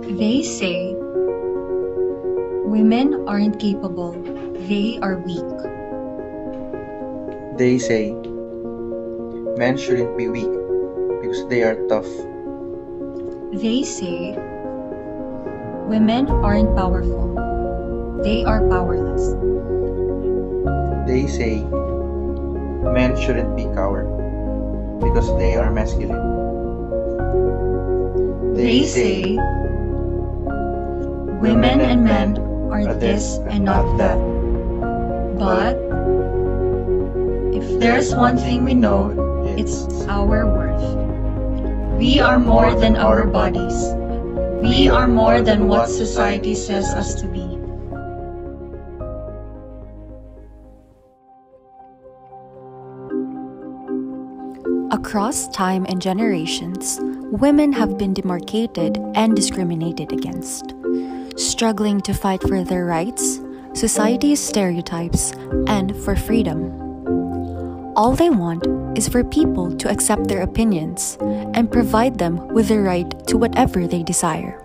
They say women aren't capable, they are weak. They say men shouldn't be weak because they are tough. They say women aren't powerful, they are powerless. They say men shouldn't be coward because they are masculine. They say women and men are this and not that. But if there's one thing we know, it's our worth. We are more than our bodies. We are more than what society says us to be. Across time and generations, women have been demarcated and discriminated against, struggling to fight for their rights, society's stereotypes, and for freedom. All they want is for people to accept their opinions and provide them with the right to whatever they desire.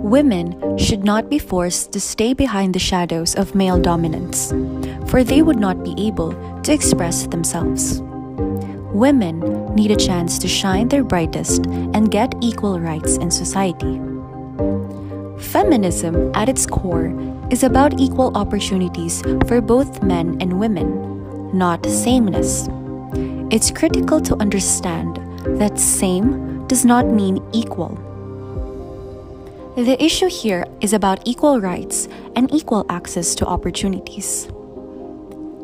Women should not be forced to stay behind the shadows of male dominance, for they would not be able to express themselves. Women need a chance to shine their brightest and get equal rights in society. Feminism, at its core, is about equal opportunities for both men and women, not sameness. It's critical to understand that same does not mean equal. The issue here is about equal rights and equal access to opportunities.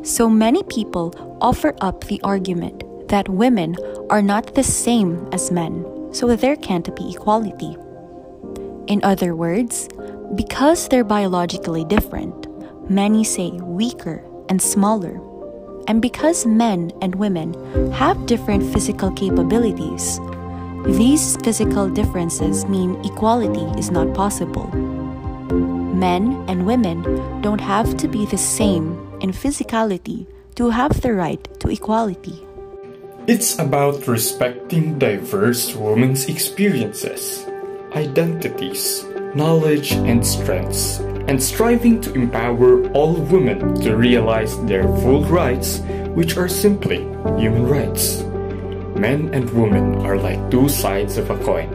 So many people offer up the argument that women are not the same as men, so there can't be equality. In other words, because they're biologically different, many say weaker and smaller. And because men and women have different physical capabilities, these physical differences mean equality is not possible. Men and women don't have to be the same in physicality to have the right to equality. It's about respecting diverse women's experiences, identities, knowledge, and strengths, and striving to empower all women to realize their full rights, which are simply human rights. Men and women are like two sides of a coin.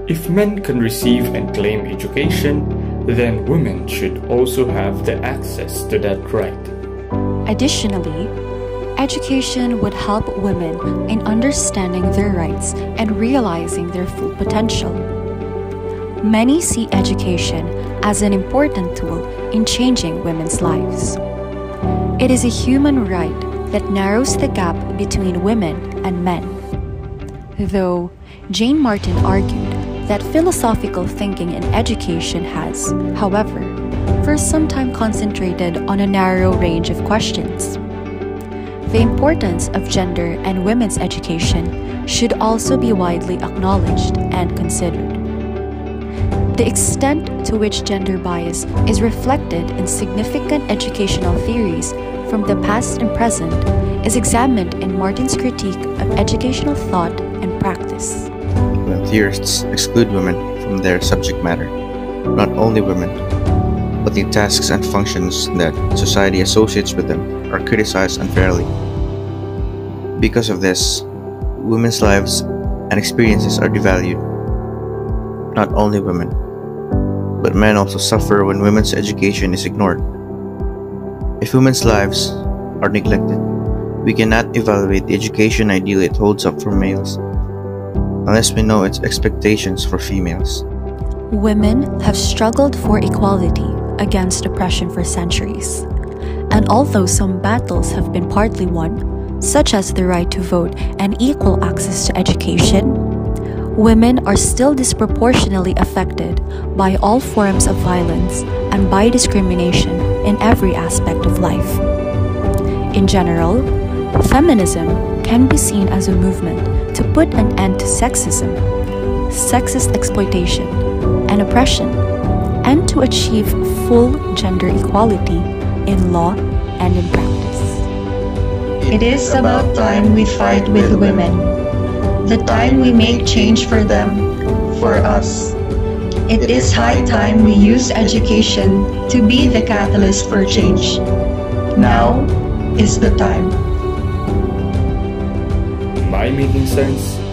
If men can receive and claim education, then women should also have the access to that right. Additionally, education would help women in understanding their rights and realizing their full potential. Many see education as an important tool in changing women's lives. It is a human right that narrows the gap between women and men. Though Jane Martin argued that philosophical thinking in education has, however, for some time concentrated on a narrow range of questions. The importance of gender and women's education should also be widely acknowledged and considered. The extent to which gender bias is reflected in significant educational theories from the past and present is examined in Martin's critique of educational thought and practice. When theorists exclude women from their subject matter, not only women, but the tasks and functions that society associates with them are criticized unfairly. Because of this, women's lives and experiences are devalued. Not only women, but men also suffer when women's education is ignored. If women's lives are neglected, we cannot evaluate the education ideal it holds up for males, unless we know its expectations for females. Women have struggled for equality against oppression for centuries, and although some battles have been partly won, such as the right to vote and equal access to education, women are still disproportionately affected by all forms of violence and by discrimination in every aspect of life. In general, feminism can be seen as a movement to put an end to sexism, sexist exploitation, and oppression, and to achieve full gender equality in law and in practice. It is about time we fight with women. The time we make change for them, for us. It is high time we use education to be the catalyst for change. Now is the time. Am I making sense?